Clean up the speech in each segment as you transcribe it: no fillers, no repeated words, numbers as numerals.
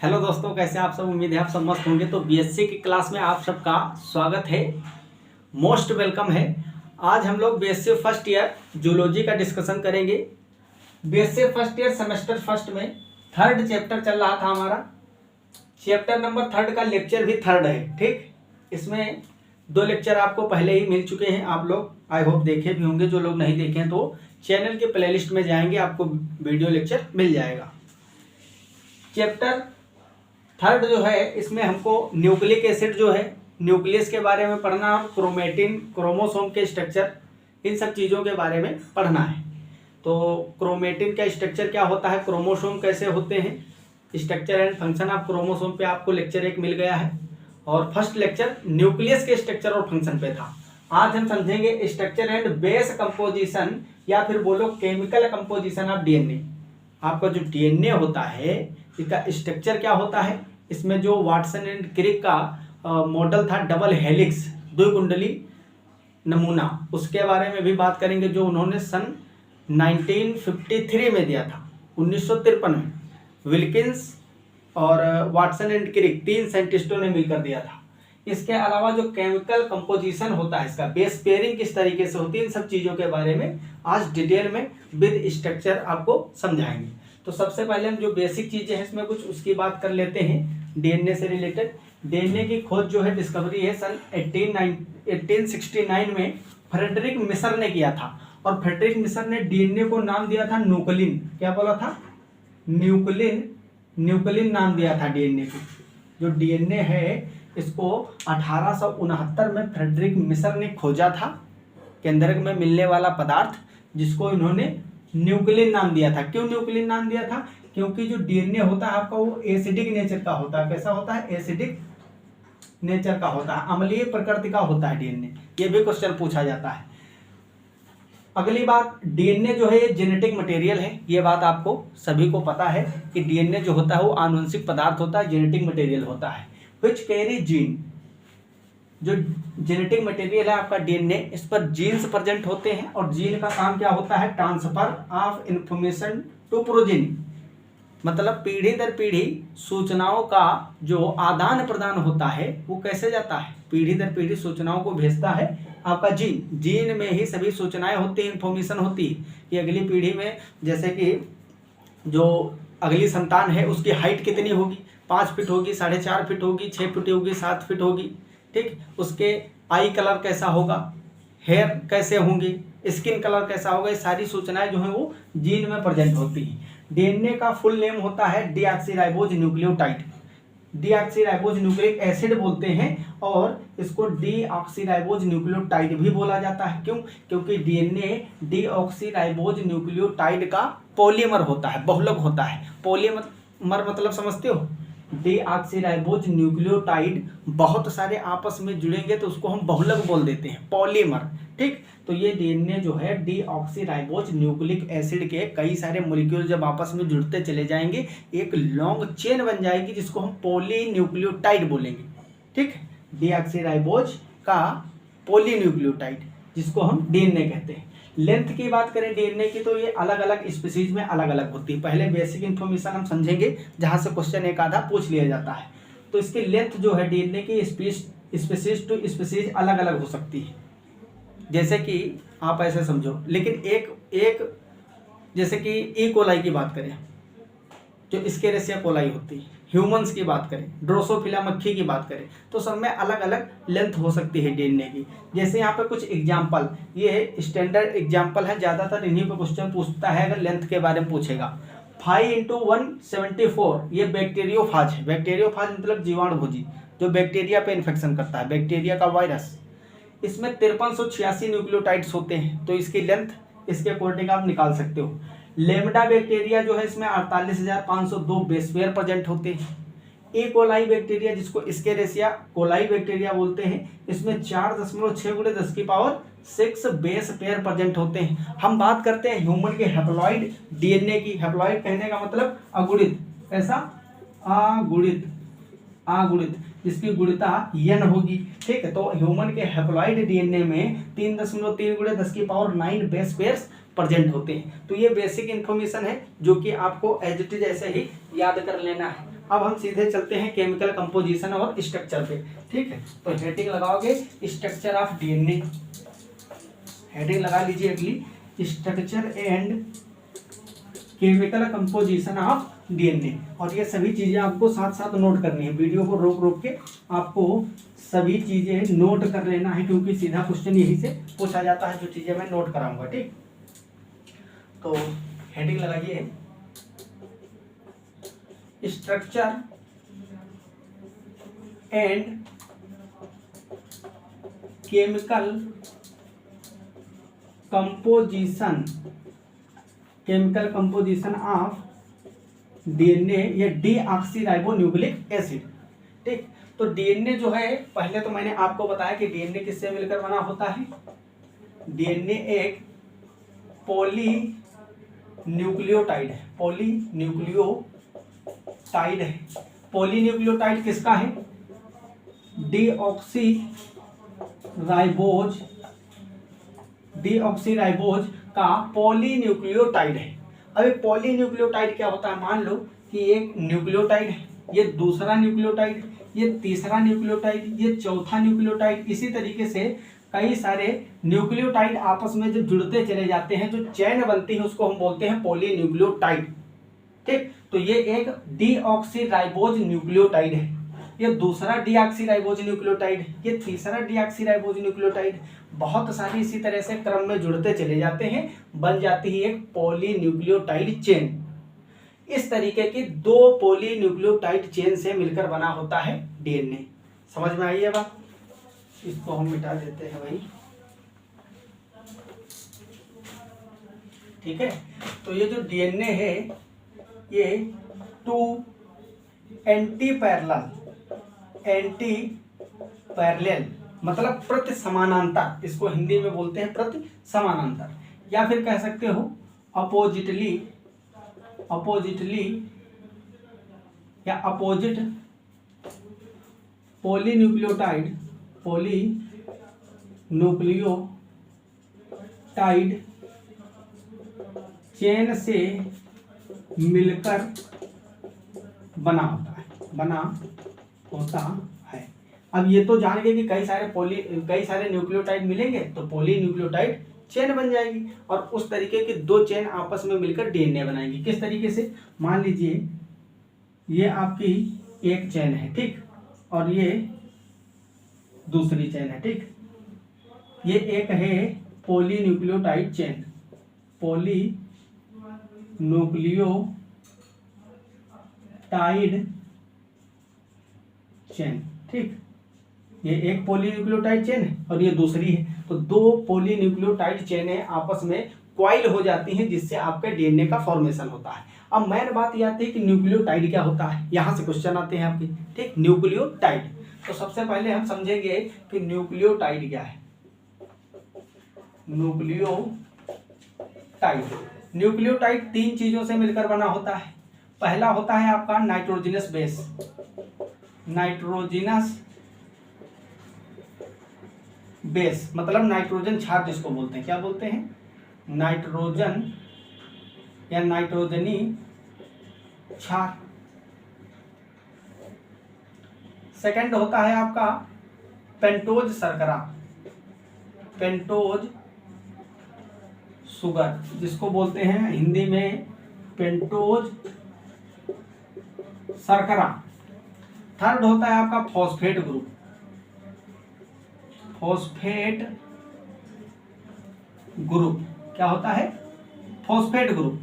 Hello दोस्तों, कैसे आप सब। उम्मीद है आप सब मस्त होंगे। तो बीएससी की क्लास में आप सबका स्वागत है, मोस्ट वेलकम है। आज हम लोग बीएससी फर्स्ट ईयर जूलॉजी का डिस्कशन करेंगे। BSc first year semester first में थर्ड चैप्टर चल रहा था हमारा। चैप्टर नंबर थर्ड का लेक्चर भी थर्ड है, ठीक। इसमें 2 लेक्चर आपको पहले ही मिल चुके हैं, आप लोग आई होप देखे भी होंगे। जो लोग नहीं देखे हैं तो चैनल के प्लेलिस्ट में जाएंगे, आपको वीडियो लेक्चर मिल जाएगा। चैप्टर थर्ड जो है, इसमें हमको न्यूक्लिक एसिड जो है, न्यूक्लियस के बारे में पढ़ना और क्रोमेटिन, क्रोमोसोम के स्ट्रक्चर, इन सब चीज़ों के बारे में पढ़ना है। तो क्रोमेटिन का स्ट्रक्चर क्या होता है, क्रोमोसोम कैसे होते हैं, structure and function of chromosome पे आपको लेक्चर 1 मिल गया है। और फर्स्ट लेक्चर न्यूक्लियस के स्ट्रक्चर और फंक्शन पे था। आज हम समझेंगे स्ट्रक्चर एंड बेस कंपोजिशन, या फिर बोलो केमिकल कंपोजिशन ऑफ डीएनए। आपका जो डीएनए होता है, इसका स्ट्रक्चर क्या होता है। इसमें जो वाटसन एंड क्रिक का मॉडल था, डबल हेलिक्स द्विकुंडली नमूना, उसके बारे में भी बात करेंगे, जो उन्होंने सन 1953 में दिया था। 1953 में विल्किंस और वाटसन एंड क्रिक 3 साइंटिस्टों ने मिलकर दिया था। इसके अलावा जो केमिकल कंपोजिशन होता है, इसका बेस पेयरिंग किस तरीके से होती है, इन सब चीज़ों के बारे में आज डिटेल में विद स्ट्रक्चर आपको समझाएंगे। तो सबसे पहले हम जो बेसिक चीज़ें हैं इसमें कुछ उसकी बात कर लेते हैं। डीएनए से रिलेटेड डीएनए की खोज जो है, डिस्कवरी है सन 1869 में फ्रेडरिक मिसर ने किया था। और फ्रेडरिक मिसर ने डीएनए को नाम दिया था न्यूक्लिन। क्या बोला था? न्यूक्लिन। न्यूक्लिन नाम दिया था डीएनए को। जो डीएनए है इसको 1869 में फ्रेडरिक मिसर ने खोजा था, केंद्रक में मिलने वाला पदार्थ, जिसको इन्होंने न्यूक्लिन नाम दिया था। क्यों न्यूक्लिन नाम दिया था? क्योंकि जो डीएनए होता है आपका, वो एसिडिक नेचर का होता है। कैसा होता है? एसिडिक नेचर का होता है, अम्लीय प्रकृति का होता है डीएनए। ये भी क्वेश्चन पूछा जाता है। अगली बात, डीएनए जो है ये जेनेटिक मटेरियल है। ये बात आपको सभी को पता है कि डीएनए जो होता है वो आनुवंशिक पदार्थ होता है, जेनेटिक मटेरियल होता है। व्हिच कैरी जीन, जो जेनेटिक मटेरियल है आपका डीएनए, इस पर जीन्स प्रेजेंट होते हैं। और जीन का काम क्या होता है? Transfer of information to progeny, मतलब पीढ़ी दर पीढ़ी सूचनाओं का जो आदान प्रदान होता है वो कैसे जाता है? पीढ़ी दर पीढ़ी सूचनाओं को भेजता है आपका जीन। जीन में ही सभी सूचनाएं होती हैं, इंफॉर्मेशन होती है कि अगली पीढ़ी में, जैसे कि जो अगली संतान है उसकी हाइट कितनी होगी, 5 फीट होगी, 4.5 फीट होगी, 6 फीट होगी, 7 फीट होगी, ठीक। उसके आई कलर कैसा होगा, हेयर कैसे होंगे, स्किन कलर कैसा होगा, ये सारी सूचनाएं जो हैं वो जीन में प्रेजेंट होती हैं। डीएनए का फुल नेम होता है deoxyribose nucleotide. Deoxyribose nucleic acid बोलते हैं, और इसको डीऑक्सीराइबोज न्यूक्लियोटाइड भी बोला जाता है। क्यों? क्योंकि डीएनए डीऑक्सीराइबोज न्यूक्लियोटाइड का पॉलीमर होता है, बहुलक होता है। पॉलीमर मतलब समझते हो? डीऑक्सीराइबोज न्यूक्लियोटाइड बहुत सारे आपस में जुड़ेंगे तो उसको हम बहुलक बोल देते हैं, पॉलीमर, ठीक। तो ये डीएनए जो है डीऑक्सीराइबोज न्यूक्लिक एसिड के कई सारे मॉलिक्यूल जब आपस में जुड़ते चले जाएंगे, एक लॉन्ग चेन बन जाएगी, जिसको हम पॉलीन्यूक्लियोटाइड बोलेंगे, ठीक। डीऑक्सीराइबोज का पॉलीन्यूक्लियोटाइड, जिसको हम डीएनए कहते हैं। लेंथ की बात करें डीएनए की, तो ये अलग अलग स्पीसीज में अलग अलग होती है। पहले बेसिक इन्फॉर्मेशन हम समझेंगे, जहां से क्वेश्चन एक आधा पूछ लिया जाता है। तो इसकी लेंथ जो है डीएनए की स्पीसीज टू स्पीसीज अलग अलग हो सकती है। जैसे कि आप ऐसे समझो, लेकिन एक जैसे कि ई कोलाई की बात करें, जो एस्केरिसिया कोलाई होती है, ह्यूमंस की बात करें, ड्रोसोफिला मक्खी की बात करें, तो सब में अलग अलग लेंथ हो सकती है डीएनए की। जैसे यहाँ पे कुछ एग्जाम्पल, ये स्टैंडर्ड एग्जाम्पल है, ज़्यादातर इन्हीं पे क्वेश्चन पूछता है अगर लेंथ के बारे में पूछेगा। 5×174 ये बैक्टीरियोफाज है। बैक्टीरियोफाज मतलब जीवाणुभोजी, जो बैक्टीरिया पे इन्फेक्शन करता है, बैक्टीरिया का वायरस। इसमें 5386 न्यूक्लियोटाइड्स होते हैं, तो इसकी लेंथ इसके अकॉर्डिंग आप निकाल सकते हो। लेमडा बैक्टीरिया जो है, इसमें 48,502 बेस पेयर प्रेजेंट होते हैं। ई कोलाई बैक्टीरिया, जिसको एस्केरिसिया कोलाई बैक्टीरिया बोलते हैं, इसमें 4.6×10⁻6 बेस पेयर प्रेजेंट होते हैं। हम बात करते हैं ह्यूमन के हैप्लॉइड डीएनए की। हैप्लॉइड कहने का मतलब अगुणित, ऐसा अगुणित, जिसकी गुणिता n होगी, ठीक है। तो ह्यूमन के हैप्लॉइड डीएनए में 3.3×10⁹ बेस पेयर्स प्रेजेंट होते हैं। तो ये बेसिक इन्फॉर्मेशन है जो कि आपको एज इट इज ऐसे ही याद कर लेना है। अब हम सीधे चलते हैं केमिकल कंपोजिशन और स्ट्रक्चर पे, ठीक है। तो हेडिंग लगाओगे स्ट्रक्चर ऑफ डीएनए, हेडिंग लगा लीजिए अगली structure and chemical composition of DNA. और ये सभी चीजें आपको साथ साथ नोट करनी है, वीडियो को रोक रोक के आपको सभी चीजें नोट कर लेना है, क्योंकि सीधा क्वेश्चन यही से पूछा जाता है, जो चीजें मैं नोट कराऊंगा, ठीक। तो हेडिंग लगाइए structure and chemical composition of DNA या डीऑक्सीराइबोन्यूक्लिक एसिड, ठीक। तो डीएनए जो है, पहले तो मैंने आपको बताया कि डीएनए किससे मिलकर बना होता है। डीएनए एक पॉलीन्यूक्लियोटाइड है, पॉलीन्यूक्लियोटाइड है। पॉलीन्यूक्लियोटाइड किसका है? डीऑक्सीराइबोज का पॉलीन्यूक्लियोटाइड है। अब एक पॉलीन्यूक्लियोटाइड क्या होता है? मान लो कि एक न्यूक्लियोटाइड है, ये दूसरा न्यूक्लियोटाइड, ये तीसरा न्यूक्लियोटाइड, ये चौथा न्यूक्लियोटाइड, इसी तरीके से कई सारे न्यूक्लियोटाइड आपस में जब जुड़ते चले जाते हैं, जो चेन बनती है उसको हम बोलते हैं पॉलीन्यूक्लियोटाइड, ठीक। तो ये एक डीऑक्सीराइबोज न्यूक्लियोटाइड है, ये दूसरा डीऑक्सीराइबोज न्यूक्लियोटाइड है, ये तीसरा डीऑक्सीराइबोज न्यूक्लियोटाइड। बहुत सारी इसी तरह से क्रम में जुड़ते चले जाते हैं, बन जाती है एक पॉलीन्यूक्लियोटाइड चेन। इस तरीके की दो पॉलीन्यूक्लियोटाइड चेन से मिलकर बना होता है डीएनए। समझ में आई है बात? इसको हम मिटा देते हैं भाई, ठीक है। तो ये जो डीएनए है ये टू एंटी पैरेलल मतलब प्रति समानांतर, इसको हिंदी में बोलते हैं प्रति समानांतर, या फिर कह सकते हो अपोजिटली या अपोजिट पॉलीन्यूक्लियोटाइड चेन से मिलकर बना होता है। अब ये तो जान गए कि कई सारे न्यूक्लियोटाइड मिलेंगे तो पॉलीन्यूक्लियोटाइड चेन बन जाएगी, और उस तरीके की दो चेन आपस में मिलकर डीएनए बनाएंगी। किस तरीके से? मान लीजिए ये आपकी एक चेन है, ठीक, और ये दूसरी चेन है, ठीक। ये एक है पॉलीन्यूक्लियोटाइड चेन, पॉलीन्यूक्लियोटाइड चेन, ठीक। ये एक पॉलीन्यूक्लियोटाइड चेन है और ये दूसरी है, तो दो पॉलीन्यूक्लियोटाइड चेनें आपस में क्वाइल हो जाती हैं, जिससे आपके डीएनए का फॉर्मेशन होता है। अब मेन बात ये आती है कि न्यूक्लियोटाइड क्या होता है, यहाँ से क्वेश्चन आते हैं आपके, ठीक। न्यूक्लियोटाइड, तो सबसे पहले हम समझेंगे कि न्यूक्लियोटाइड क्या है। न्यूक्लियोटाइड तीन चीजों से मिलकर बना होता है। पहला होता है आपका नाइट्रोजनस बेस, मतलब नाइट्रोजन क्षार जिसको बोलते हैं, क्या बोलते हैं? नाइट्रोजन या नाइट्रोजनी क्षार। सेकंड होता है आपका पेंटोज शर्करा, पेंटोज शुगर जिसको बोलते हैं हिंदी में पेंटोज शर्करा। थर्ड होता है आपका फॉस्फेट ग्रुप, क्या होता है? Phosphate group.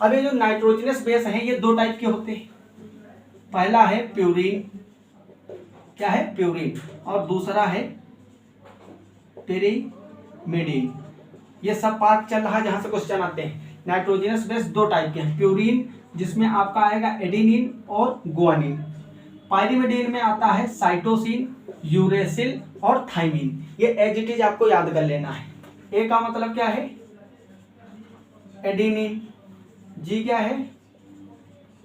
अब ये जो नाइट्रोजनस बेस हैं ये दो टाइप के होते हैं। पहला है प्यूरिन, क्या है? प्यूरिन, और दूसरा है पिरिमिडीन। ये सब पार्ट चल रहा है जहां से क्वेश्चन आते हैं। नाइट्रोजनस बेस दो टाइप के हैं, प्यूरिन जिसमें आपका आएगा एडेनिन और गुआनिन, पाइरिमिडीन में आता है साइटोसिन, यूरेसिल और थाइमिन। ये एज इट इज आपको याद कर लेना है। ए का मतलब क्या है? एडेनिन, जी क्या है?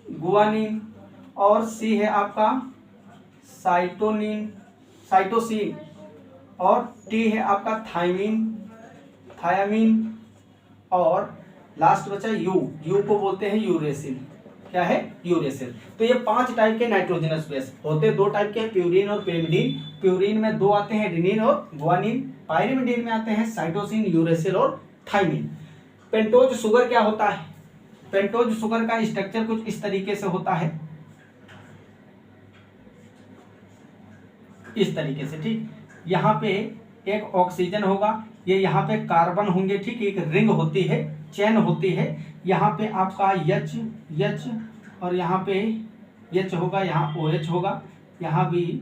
गुआनिन, और सी है आपका साइटोसिन, और टी है आपका थायामीन, और लास्ट बचा यू को बोलते हैं यूरेसिल। क्या है, यूरेसिल। तो ये 5 टाइप के नाइट्रोजनस बेस होते, 2 टाइप के हैं, प्यूरिन और pyrimidine। प्यूरिन में 2 आते हैं, एडेनिन और ग्वानिन। पायरिमिडीन में आते हैं साइटोसिन, यूरेसिल और थाइमिन। पेंटोज शुगर क्या होता है? पेंटोज शुगर का स्ट्रक्चर कुछ इस तरीके से होता है, इस तरीके से, ठीक। यहाँ पे एक ऑक्सीजन होगा, ये यहाँ पे कार्बन होंगे, ठीक, एक रिंग होती है, चेन होती है। यहाँ पे आपका H और यहाँ पे H होगा, यहाँ OH होगा, यहाँ भी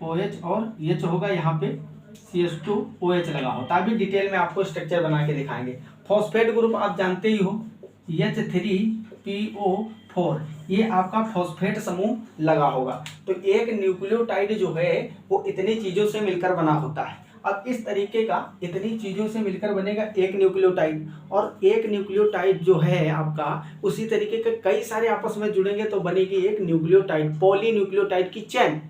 OH और H होगा, यहाँ पे CH2OH लगा होता है। अभी डिटेल में आपको स्ट्रक्चर बना के दिखाएंगे। फॉस्फेट ग्रुप आप जानते ही हो, H3PO4, ये आपका फॉस्फेट समूह लगा होगा। तो एक न्यूक्लियोटाइड जो है वो इतनी चीजों से मिलकर बना होता है। अब इस तरीके का इतनी चीजों से मिलकर बनेगा एक न्यूक्लियोटाइड, और एक न्यूक्लियोटाइड जो है आपका उसी तरीके के कई सारे आपस में जुड़ेंगे तो बनेगी एक न्यूक्लियोटाइड, पॉलीन्यूक्लियोटाइड की चेन।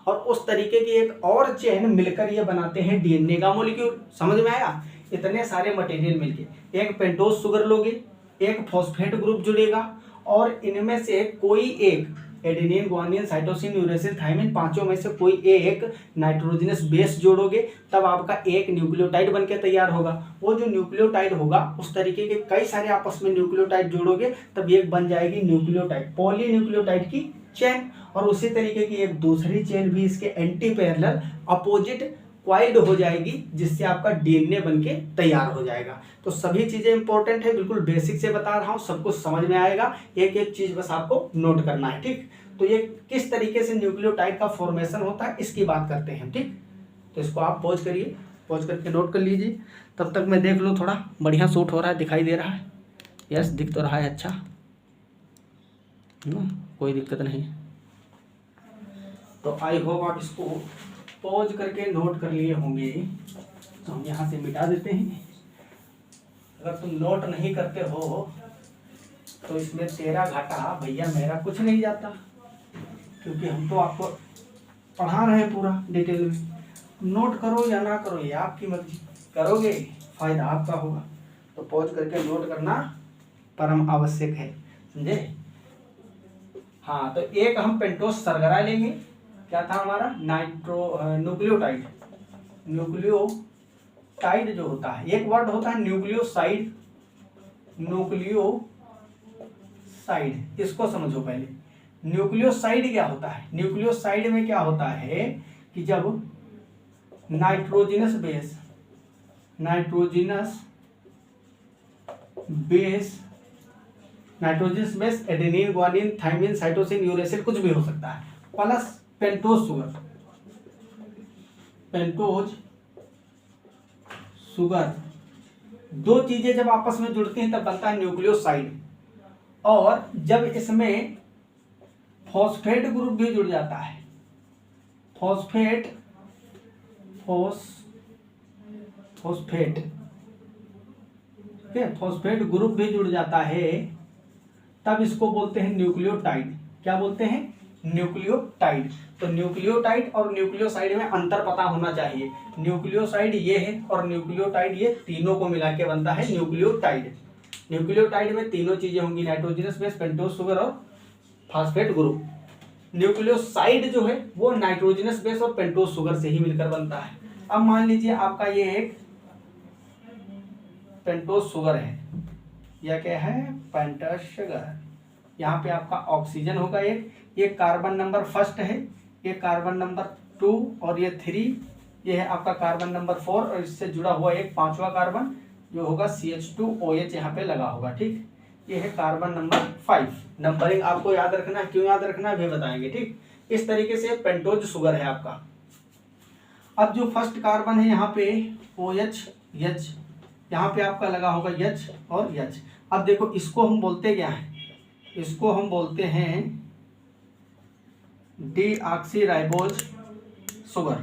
और उस तरीके की एक और चेन मिलकर ये बनाते हैं डीएनए का मॉलिक्यूल। समझ में आया? इतने सारे मटेरियल मिलके एक पेंटोज शुगर लोगे, एक फॉस्फेट ग्रुप जुड़ेगा, और इनमें से कोई एक adenine, guanine, cytosine, uracil, thymine, पांचों में से कोई एक नाइट्रोजनस बेस जोड़ोगे, तब आपका एक न्यूक्लियोटाइड बनके तैयार होगा। वो जो न्यूक्लियोटाइड होगा उस तरीके के कई सारे आपस में न्यूक्लियोटाइड जोड़ोगे, तब एक बन जाएगी न्यूक्लियोटाइड, पॉलीन्यूक्लियोटाइड की चेन। और उसी तरीके की एक दूसरी चेन भी इसके एंटी पैरेलल अपोजिट क्वाइल्ड हो जाएगी, जिससे आपका डीएनए बनके तैयार हो जाएगा। तो सभी चीजें इंपॉर्टेंट है, बिल्कुल बेसिक से बता रहा हूँ, सब कुछ समझ में आएगा। एक एक चीज बस आपको नोट करना है, ठीक। तो ये किस तरीके से न्यूक्लियोटाइड का फॉर्मेशन होता है इसकी बात करते हैं, ठीक। तो इसको आप पॉज करिए, पॉज करके नोट कर लीजिए। तब तक मैं देख लूँ थोड़ा बढ़िया शूट हो रहा है, दिखाई दे रहा है? यस, दिख तो रहा है, अच्छा ना, कोई दिक्कत नहीं। तो आई होप आप इसको पॉज करके नोट कर लिए होंगे। तो हम यहाँ से मिटा देते हैं। अगर तुम नोट नहीं करते हो तो इसमें तेरा घाटा भैया, मेरा कुछ नहीं जाता, क्योंकि हम तो आपको पढ़ा रहे हैं पूरा डिटेल में। नोट करो या ना करो ये आपकी मर्जी, करोगे फायदा आपका होगा। तो पॉज करके नोट करना परम आवश्यक है, समझे? हाँ, तो एक हम पेंटोज सरगरा लेंगे। क्या था हमारा? न्यूक्लियोटाइड। न्यूक्लियोटाइड जो होता है, एक वर्ड होता है न्यूक्लियोसाइड। न्यूक्लियोसाइड, इसको समझो पहले। न्यूक्लियोसाइड क्या होता है? न्यूक्लियोसाइड में क्या होता है कि जब nitrogenous base adenine, guanine, thymine, cytosine, uracil कुछ भी हो सकता है, प्लस पेंटोज शुगर, दो चीजें जब आपस में जुड़ती हैं तब बनता है न्यूक्लियोसाइड। और जब इसमें फॉस्फेट ग्रुप भी जुड़ जाता है, फॉस्फेट ग्रुप भी जुड़ जाता है, तब इसको बोलते हैं न्यूक्लियोटाइड। क्या बोलते हैं? न्यूक्लियोटाइड। तो न्यूक्लियोटाइड और न्यूक्लियोसाइड में अंतर पता होना चाहिए। न्यूक्लियोसाइड ये है और न्यूक्लियोटाइड ये, तीनों को मिला के बनता है न्यूक्लियोटाइड। न्यूक्लियोटाइड में तीनों चीजें होंगी, नाइट्रोजनस बेस, पेंटोज शुगर और फॉस्फेट ग्रुप। न्यूक्लियोसाइड जो है वो नाइट्रोजनस बेस और पेंटोज शुगर से ही मिलकर बनता है। अब मान लीजिए आपका ये एक पेंटोज शुगर है, या क्या है? Pentose sugar. यहाँ पे आपका ऑक्सीजन होगा एक, ये कार्बन नंबर फर्स्ट है, ये कार्बन नंबर 2 और ये 3, ये है आपका कार्बन नंबर 4, और इससे जुड़ा हुआ एक पांचवा कार्बन जो होगा CH2OH यहाँ पे लगा होगा, ठीक। ये है कार्बन नंबर 5। नंबरिंग आपको याद रखना है, क्यों याद रखना है भी बताएंगे, ठीक। इस तरीके से पेंटोज शुगर है आपका। अब जो फर्स्ट कार्बन है यहाँ पे OH, H, यहाँ पे आपका लगा होगा H और H। अब देखो इसको हम बोलते क्या है? इसको हम बोलते हैं डीऑक्सीराइबोज शुगर,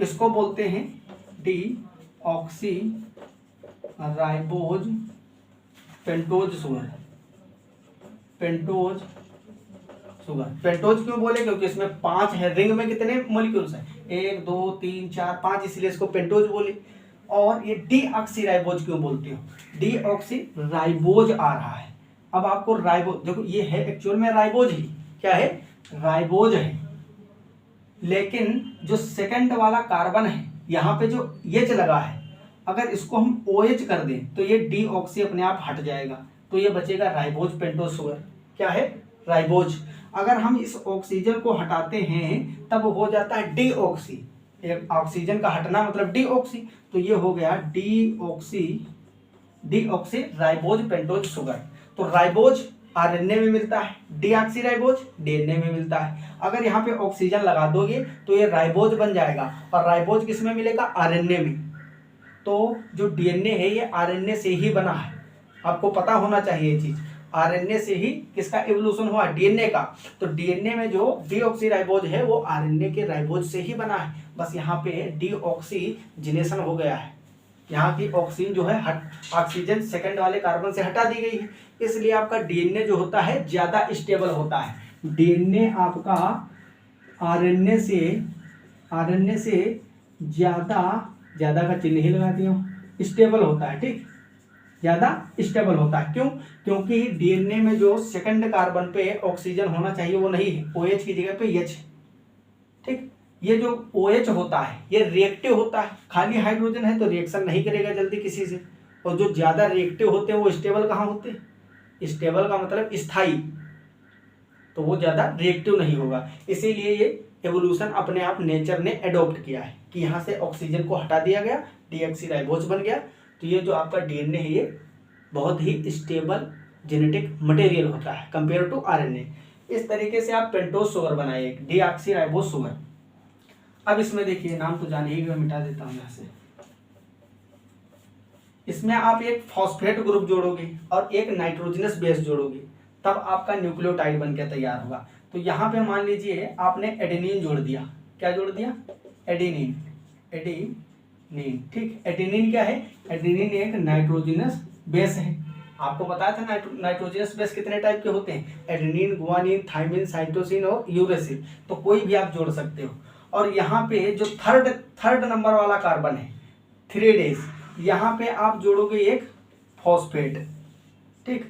इसको बोलते हैं डीऑक्सीराइबोज पेंटोज शुगर। पेंटोज क्यों बोले? क्योंकि इसमें 5 है, रिंग में कितने मॉलिक्यूल्स हैं? 1 2 3 4 5, इसलिए इसको पेंटोज बोले। और ये डीऑक्सीराइबोज क्यों बोलते हो? डीऑक्सीराइबोज आ रहा है, अब आपको राइबोज, देखो ये है एक्चुअल में राइबोज ही, क्या है, राइबोज है, लेकिन जो सेकंड वाला कार्बन है यहाँ पे जो एच लगा है, अगर इसको हम OH कर दें तो ये डीऑक्सी अपने आप हट जाएगा, तो ये बचेगा राइबोज पेंटोज शुगर, क्या है, राइबोज। अगर हम इस ऑक्सीजन को हटाते हैं तब हो जाता है डीऑक्सी, एक ऑक्सीजन का हटना मतलब डीऑक्सी, तो ये हो गया डीऑक्सी राइबोज पेंटोज शुगर। तो राइबोज आरएनए में मिलता है, डीऑक्सी राइबोज डीएनए में मिलता है। अगर यहाँ पे ऑक्सीजन लगा दोगे तो ये राइबोज बन जाएगा, और राइबोज किस में मिलेगा, आरएनए में। तो जो डीएनए है ये आरएनए से ही बना है, आपको पता होना चाहिए ये चीज, आरएनए से ही किसका एवोल्यूशन हुआ, डीएनए का। तो डीएनए में जो डीऑक्सीराइबोज है वो आरएनए के राइबोज से ही बना है, बस यहाँ पे डीऑक्सीजिनेशन हो गया है, यहाँ की ऑक्सीजन जो है ऑक्सीजन सेकंड वाले कार्बन से हटा दी गई है, इसलिए आपका डीएनए जो होता है ज्यादा स्टेबल होता है। डीएनए आपका आरएनए से ज्यादा का चिन्ह ही लगा दिया, स्टेबल होता है, ठीक, ज्यादा स्टेबल होता है। क्यों, क्योंकि डीएनए में जो सेकंड कार्बन पे ऑक्सीजन होना चाहिए वो नहीं है, OH की जगह पे H, ठीक। ये जो OH होता है ये रिएक्टिव होता है, खाली हाइड्रोजन है तो रिएक्शन नहीं करेगा जल्दी किसी से, और जो ज्यादा रिएक्टिव होते हैं वो स्टेबल कहाँ होते हैं, स्टेबल का मतलब स्थायी, तो वो ज्यादा रिएक्टिव नहीं होगा। इसीलिए ये एवोल्यूशन अपने आप नेचर ने एडॉप्ट किया है कि यहाँ से ऑक्सीजन को हटा दिया गया, डीऑक्सीराइबोज बन गया, तो ये जो आपका डीएनए है ये बहुत ही स्टेबल जेनेटिक मटेरियल होता है कंपेयर टू आरएनए। इस तरीके से आप पेंटोज शुगर बनाइए, डीऑक्सीराइबोज शुगर। अब इसमें देखिए, नाम तो जाने ही, मैं मिटा देता हूँ यहाँ से। इसमें आप एक फॉस्फेट ग्रुप जोड़ोगे और एक नाइट्रोजनस बेस जोड़ोगे, तब आपका न्यूक्लियोटाइड बनकर तैयार होगा। तो यहाँ पे मान लीजिए आपने एडेनिन जोड़ दिया, क्या जोड़ दिया, एडेनिन, ठीक। एडेनिन क्या है, एडेनिन एक नाइट्रोजनस बेस है, आपको बताया था नाइट्रोजनस बेस कितने टाइप के होते हैं, एडेनिन, गुआनिन, थाइमिन, साइटोसिन और यूरेसिल, तो कोई भी आप जोड़ सकते हो। और यहाँ पे जो थर्ड नंबर वाला कार्बन है 3 डेज, यहाँ पे आप जोड़ोगे एक फॉस्फेट, ठीक,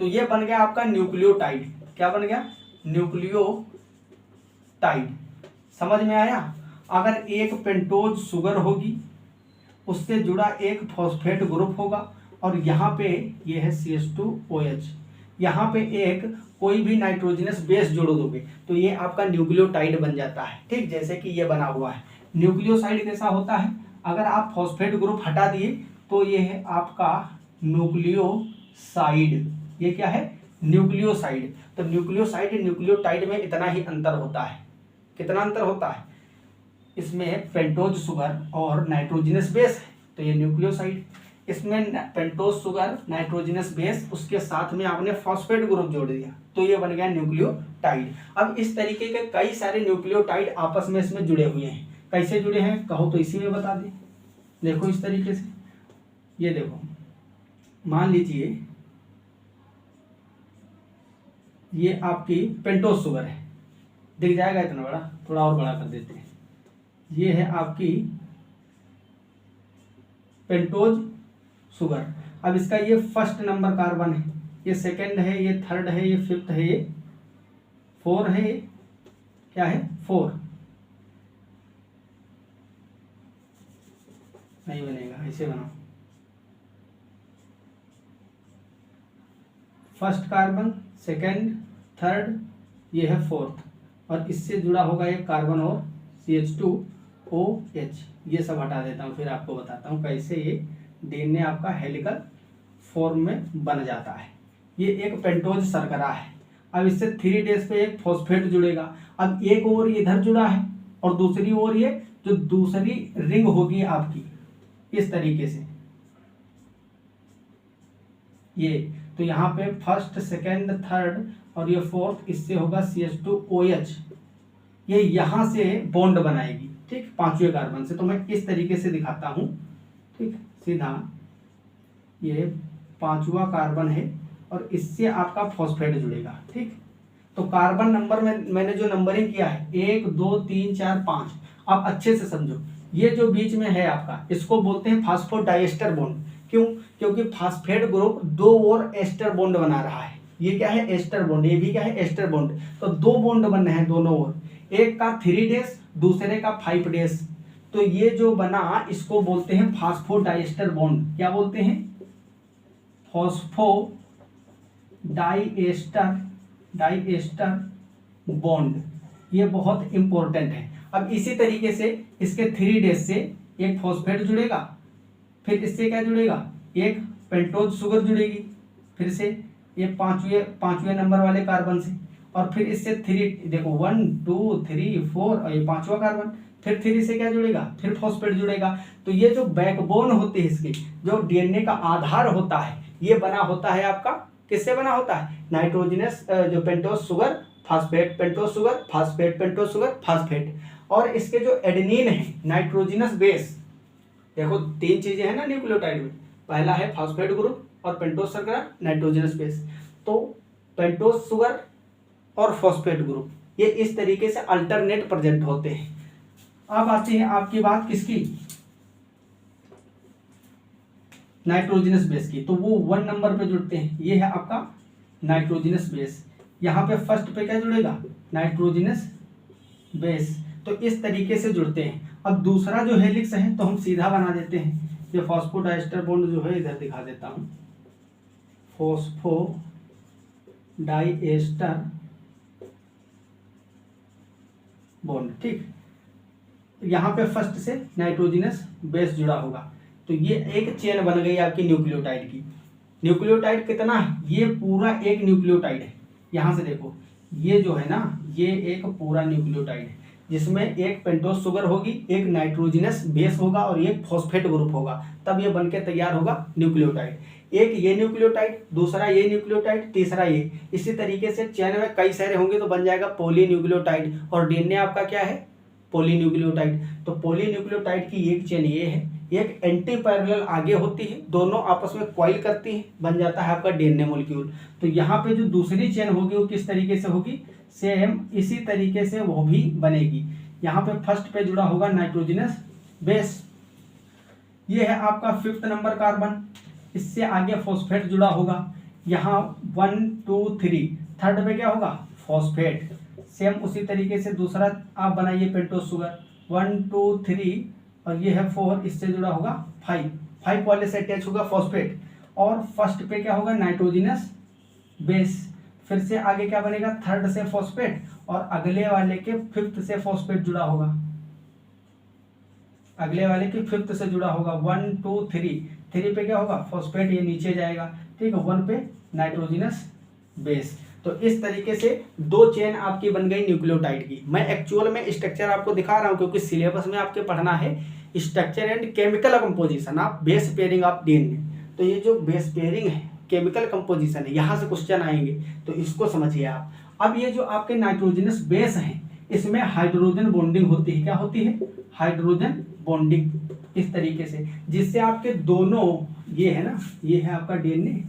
तो ये बन गया आपका न्यूक्लियोटाइड। क्या बन गया, न्यूक्लियोटाइड। समझ में आया। अगर एक पेंटोज शुगर होगी, उससे जुड़ा एक फॉस्फेट ग्रुप होगा, और यहाँ पे ये है CH2OH, यहाँ पे एक कोई भी नाइट्रोजनस बेस जोड़ दोगे तो ये आपका न्यूक्लियोटाइड बन जाता है, ठीक। जैसे कि ये बना हुआ है। न्यूक्लियोसाइड कैसा होता है, अगर आप फॉस्फेट ग्रुप हटा दिए तो ये है आपका न्यूक्लियोसाइड, ये क्या है, न्यूक्लियोसाइड। तो न्यूक्लियोसाइड न्यूक्लियोटाइड में इतना ही अंतर होता है, कितना अंतर होता है, इसमें पेंटोज शुगर और नाइट्रोजनस बेस है तो ये न्यूक्लियोसाइड, इसमें पेंटोज शुगर नाइट्रोजनस बेस, उसके साथ में आपने फॉस्फेट ग्रुप जोड़ दिया तो ये बन गया न्यूक्लियोटाइड। अब इस तरीके के कई सारे न्यूक्लियोटाइड आपस में इसमें जुड़े हुए हैं। कैसे जुड़े हैं कहो तो इसी में बता दें, देखो इस तरीके से, ये देखो, मान लीजिए ये आपकी पेंटोज शुगर है, दिख जाएगा इतना बड़ा, थोड़ा और बड़ा कर देते हैं, ये है आपकी पेंटोज शुगर। अब इसका ये फर्स्ट नंबर कार्बन है, ये सेकंड है, ये थर्ड है, ये फिफ्थ है, ये 4 है, ये क्या है 4, नहीं बनेगा, ऐसे बनाओ, फर्स्ट कार्बन, सेकंड, थर्ड, ये है 4th, और इससे जुड़ा होगा एक कार्बन और CH2OH। ये सब हटा देता हूँ, फिर आपको बताता हूँ कैसे ये डीएनए आपका हेलिकल फॉर्म में बन जाता है। ये एक पेंटोज शर्करा है। अब इससे 3 डेज पे एक फॉस्फेट जुड़ेगा। अब एक और इधर जुड़ा है और दूसरी ओर ये जो दूसरी रिंग होगी आपकी इस तरीके से, ये तो यहाँ पे फर्स्ट, सेकंड, थर्ड और ये 4th, इससे होगा CH2OH, ये यहाँ से बॉन्ड बनाएगी, ठीक, 5वें कार्बन से। तो मैं इस तरीके से दिखाता हूँ, ठीक, सीधा ये 5वां कार्बन है और इससे आपका फॉस्फेट जुड़ेगा, ठीक। तो कार्बन नंबर में मैंने जो नंबरिंग किया है 1 2 3 4 5, आप अच्छे से समझो, ये जो बीच में है आपका इसको बोलते हैं फास्फोडाइएस्टर बॉन्ड। क्यों? क्योंकि फास्फेट ग्रुप दो और एस्टर बॉन्ड बना रहा है। ये क्या है? Ester bond. ये भी क्या है? Ester bond. तो दो बॉन्ड बन रहे हैं दोनों ओर, एक का 3 डेज, दूसरे का 5 डेज। तो ये जो बना इसको बोलते हैं फास्फोडाइएस्टर बॉन्ड। क्या बोलते हैं? Diester bond. ये बहुत इंपॉर्टेंट है। अब इसी तरीके से इसके 3 डेज से एक फॉस्फेट जुड़ेगा, फिर इससे क्या जुड़ेगा? एक पेंटोज शुगर जुड़ेगी, फिर से ये पांचवें नंबर वाले कार्बन से, और फिर इससे 3 देखो 1 2 3 4 और ये 5वां कार्बन, फिर 3 से क्या जुड़ेगा? फिर फॉस्फेट जुड़ेगा। तो ये जो बैकबोन होते हैं इसके, जो डीएनए का आधार होता है, ये बना होता है आपका किससे बना होता है? नाइट्रोजनस जो pentose sugar phosphate, pentose sugar phosphate, pentose sugar phosphate. और इसके जो एडेनिन है नाइट्रोजनस बेस, देखो 3 चीजें हैं ना न्यूक्लियोटाइड में, पहला है फास्फेट ग्रुप और पेंटोज शर्करा नाइट्रोजनस बेस। तो पेंटोज शुगर और फॉस्फेट ग्रुप ये इस तरीके से अल्टरनेट प्रेजेंट होते हैं। अब आती है आपकी बात किसकी? नाइट्रोजनस बेस की। तो वो 1 नंबर पे जुड़ते हैं। ये है आपका नाइट्रोजनस बेस। यहाँ पे फर्स्ट पे क्या जुड़ेगा? Nitrogenous base. तो इस तरीके से जुड़ते हैं। अब दूसरा जो हेलिक्स है तो हम सीधा बना देते हैं। ये फॉस्फोडाइएस्टर बॉन्ड जो है इधर दिखा देता हूँ, फॉस्फोडाइएस्टर बॉन्ड। ठीक, यहाँ पे फर्स्ट से नाइट्रोजनस बेस जुड़ा होगा। तो ये एक चेन बन गई आपकी न्यूक्लियोटाइड की। न्यूक्लियोटाइड कितना है? ये पूरा एक न्यूक्लियोटाइड है। यहाँ से देखो, ये जो है ना, ये एक पूरा न्यूक्लियोटाइड है जिसमें एक पेंटोज शुगर होगी, एक नाइट्रोजनस बेस होगा और एक फॉस्फेट ग्रुप होगा। तब ये बनके तैयार होगा न्यूक्लियोटाइड। एक ये न्यूक्लियोटाइड, दूसरा ये न्यूक्लियोटाइड, तीसरा ये। इसी तरीके से चेन में कई सारे होंगे तो बन जाएगा पॉलीन्यूक्लियोटाइड। और डीएनए आपका क्या है? पॉलीन्यूक्लियोटाइड। तो पॉलीन्यूक्लियोटाइड की एक चेन ये है, एक एंटी पैरेलल आगे होती है, दोनों आपस में कॉइल करती है, बन जाता है आपका डीएनए मॉलिक्यूल। तो यहाँ पे जो दूसरी चेन होगी वो किस तरीके से होगी? सेम इसी तरीके से वो भी बनेगी। यहाँ पे फर्स्ट पे जुड़ा होगा नाइट्रोजनस बेस। ये है आपका 5th नंबर कार्बन। इससे आगे फॉस्फेट जुड़ा होगा। यहाँ 1 2 3, थर्ड पे क्या होगा? फॉस्फेट। सेम उसी तरीके से दूसरा आप बनाइए पेंटोज शुगर, 1 2 3 और ये है 4, इससे जुड़ा होगा 5 वाले से अटैच होगा फॉस्फेट। और फर्स्ट पे क्या होगा? Nitrogenous base. फिर से आगे क्या बनेगा? थर्ड से फॉस्फेट और अगले वाले के 5th से फॉस्फेट जुड़ा होगा, अगले वाले के 5th से जुड़ा होगा। 1 2 3 पे क्या होगा? फॉस्फेट, ये नीचे जाएगा। ठीक है, 1 पे नाइट्रोजनस बेस। तो इस तरीके से 2 चेन आपकी बन गई न्यूक्लियोटाइड की। मैं एक्चुअल में स्ट्रक्चर आपको दिखा रहा हूँ क्योंकि सिलेबस में आपके पढ़ना है structure and chemical composition of base pairing of DNA. तो ये जो बेस पेयरिंग है, केमिकल कंपोजिशन है, यहाँ से क्वेश्चन आएंगे तो इसको समझिए आप। अब ये जो आपके नाइट्रोजनस बेस हैं इसमें हाइड्रोजन बॉन्डिंग होती है। क्या होती है? Hydrogen bonding. इस तरीके से जिससे आपके दोनों, ये है ना, ये है आपका डीएनए।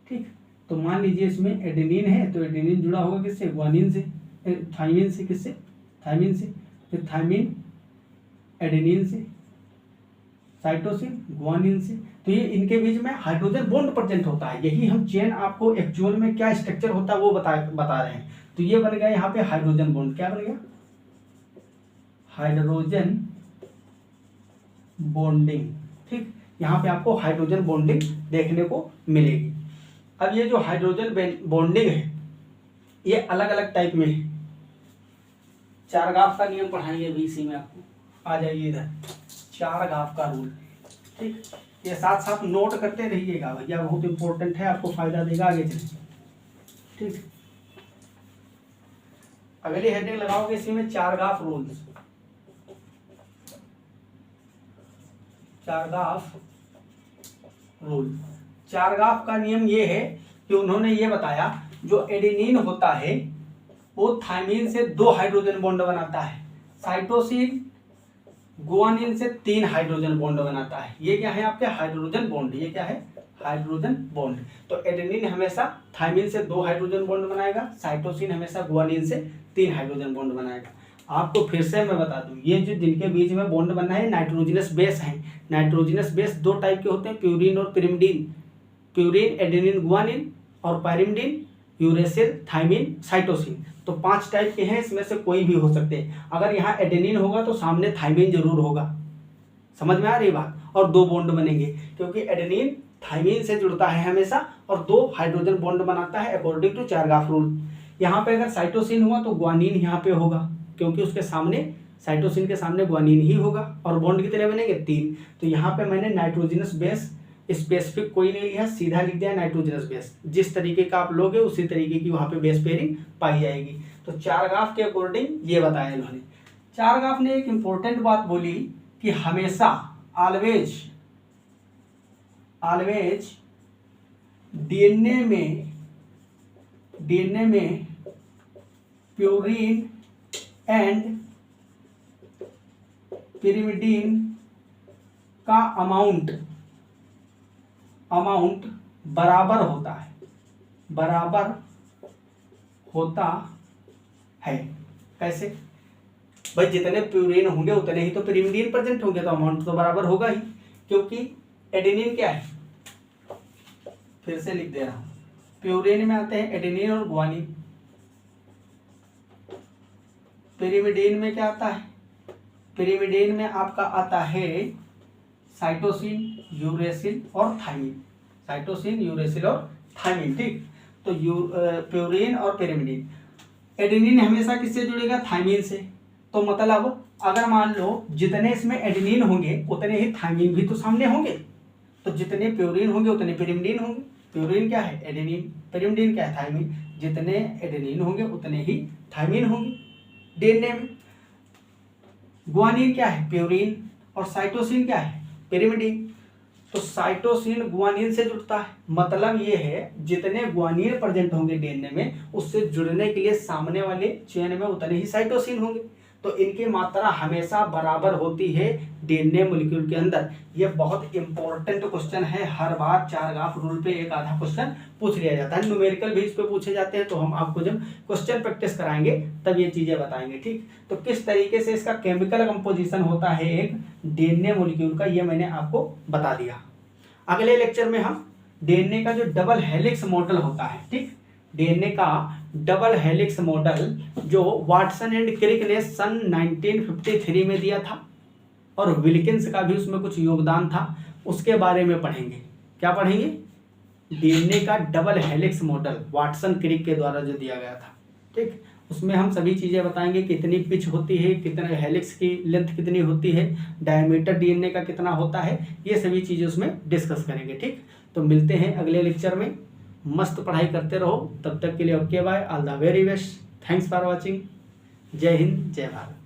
ठीक, तो मान लीजिए इसमें एडेनिन है तो एडेनिन जुड़ा होगा किससे? ग्वानिन से। थाइमिन से, किससे? थाइमिन से। फिर थाइमिन एडेनिन से, साइटोसिन ग्वानिन से। तो ये इनके बीच में हाइड्रोजन बॉन्ड प्रेजेंट होता है। यही हम चेन आपको एक्चुअल में क्या स्ट्रक्चर होता है वो बता रहे हैं। तो ये बन गया यहाँ पे हाइड्रोजन बॉन्ड। क्या बन गया? Hydrogen bonding. ठीक, यहाँ पे आपको हाइड्रोजन बॉन्डिंग देखने को मिलेगी। अब ये जो हाइड्रोजन बॉन्डिंग है ये अलग अलग टाइप में है। चारगाफ का नियम पढ़ाएंगे अभी इसी में आपको। आ जाइए इधर, चारगाफ का रूल। ठीक, ये साथ साथ नोट करते रहिएगा भैया, बहुत इंपॉर्टेंट है, आपको फायदा देगा आगे चले। ठीक, अगली हेडिंग लगाओगे इसी में, चारगाफ रूल्स। चारगाफ रूल। चारगाफ का नियम ये है कि उन्होंने ये बताया जो एडेनिन होता है वो थाइमिन से 2 हाइड्रोजन बॉन्ड बनाता है, साइटोसिन गुआनिन से 3 हाइड्रोजन बॉन्ड बनाता है। ये क्या है आपके? Hydrogen bond. ये क्या है? Hydrogen bond. तो एडेनिन हमेशा थाइमिन से 2 हाइड्रोजन बॉन्ड बनाएगा, साइटोसिन हमेशा गुआनिन से 3 हाइड्रोजन बॉन्ड बनाएगा। आपको फिर से मैं बता दूं, ये जो जिनके बीच में बॉन्ड बनना है नाइट्रोजनस बेस है। नाइट्रोजनस बेस दो टाइप के होते हैं, प्यूरिन और पिरिमिडीन। प्यूरिन एडेनिन गुआनिन और पायरिमिडीन यूरेसिल थाइमिन साइटोसिन। तो 5 टाइप के हैं, इसमें से कोई भी हो सकते हैं। अगर यहाँ एडेनिन होगा तो सामने थाइमिन जरूर होगा, समझ में आ रही बात। और 2 बॉन्ड बनेंगे क्योंकि एडेनिन थाइमिन से जुड़ता है हमेशा और 2 हाइड्रोजन बॉन्ड बनाता है अकॉर्डिंग टू चारगाफ रूल। यहाँ पे अगर साइटोसिन हुआ तो गुआनिन यहाँ पे होगा क्योंकि उसके सामने साइटोसिन के सामने गुआनिन ही होगा। और बॉन्ड कितने बनेंगे? 3। तो यहाँ पे मैंने नाइट्रोजनस बेस स्पेसिफिक कोई नहीं लिया, सीधा लिख दिया नाइट्रोजनस बेस। जिस तरीके का आप लोगे उसी तरीके की वहाँ पे बेस पेयरिंग पाई जाएगी। तो चारगाफ के अकॉर्डिंग ये बताया इन्होंने। चारगाफ ने एक इंपॉर्टेंट बात बोली कि हमेशा ऑलवेज डीएनए में प्यूरिन एंड पिरिमिडीन का अमाउंट बराबर होता है। कैसे भाई? जितने प्यूरिन होंगे उतने ही तो पिरिमिडीन प्रेजेंट होंगे, तो अमाउंट तो बराबर होगा ही। क्योंकि एडेनिन क्या है, फिर से लिख दे रहा हूं, प्यूरिन में आते हैं एडेनिन और गुआनिन। पिरिमिडीन में क्या आता है? पिरिमिडीन में आपका आता है साइटोसिन, यूरेसिल और थाइमिन। साइटोसिन, यूरेसिल और थाइमिन, ठीक। तो प्यूरिन और पिरिमिडीन। एडेनिन हमेशा किससे जुड़ेगा? थाइमिन से। तो मतलब अगर मान लो जितने इसमें एडेनिन होंगे उतने ही थाइमिन भी तो सामने होंगे। तो जितने प्यूरिन होंगे उतने पिरिमिडीन होंगे। प्यूरिन क्या है? एडेनिन। पिरिमिडीन क्या है? थाइमिन। जितने एडेनिन होंगे उतने ही थाइमिन होंगे डीएनए में। गुआनिन क्या है? प्यूरिन। और साइटोसिन क्या है? पिरिमिडीन। तो साइटोसिन गुआनिन से जुड़ता है, मतलब ये है जितने गुआनिन प्रेजेंट होंगे डीएनए में उससे जुड़ने के लिए सामने वाले चेन में उतने ही साइटोसिन होंगे। तो इनकी मात्रा हमेशा बराबर होती है डीएनए मॉलिक्यूल के अंदर। ये बहुत इंपॉर्टेंट क्वेश्चन है, हर बार चारगाफ रूल पे एक आधा क्वेश्चन पूछ लिया जाता है। न्यूमेरिकल भी इस पे पूछे जाते हैं, तो हम आपको जब क्वेश्चन प्रैक्टिस कराएंगे तब ये चीजें बताएंगे, ठीक। तो किस तरीके से इसका केमिकल कंपोजिशन होता है एक डीएनए मॉलिक्यूल का, ये मैंने आपको बता दिया। अगले लेक्चर में हम डीएनए का जो डबल हेलिक्स मॉडल होता है, ठीक, डीएनए का डबल हेलिक्स मॉडल जो वाटसन एंड क्रिक ने सन 1953 में दिया था और विल्किंस का भी उसमें कुछ योगदान था, उसके बारे में पढ़ेंगे। क्या पढ़ेंगे? डीएनए का double helix model Watson Crick के द्वारा जो दिया गया था, ठीक। उसमें हम सभी चीज़ें बताएंगे, कितनी पिच होती है, कितने हेलिक्स की लेंथ कितनी होती है, डायमीटर डीएनए का कितना होता है, ये सभी चीज़ें उसमें डिस्कस करेंगे, ठीक। तो मिलते हैं अगले लेक्चर में। मस्त पढ़ाई करते रहो, तब तक के लिए okay bye, all the very best, thanks for watching. जय हिंद, जय भारत।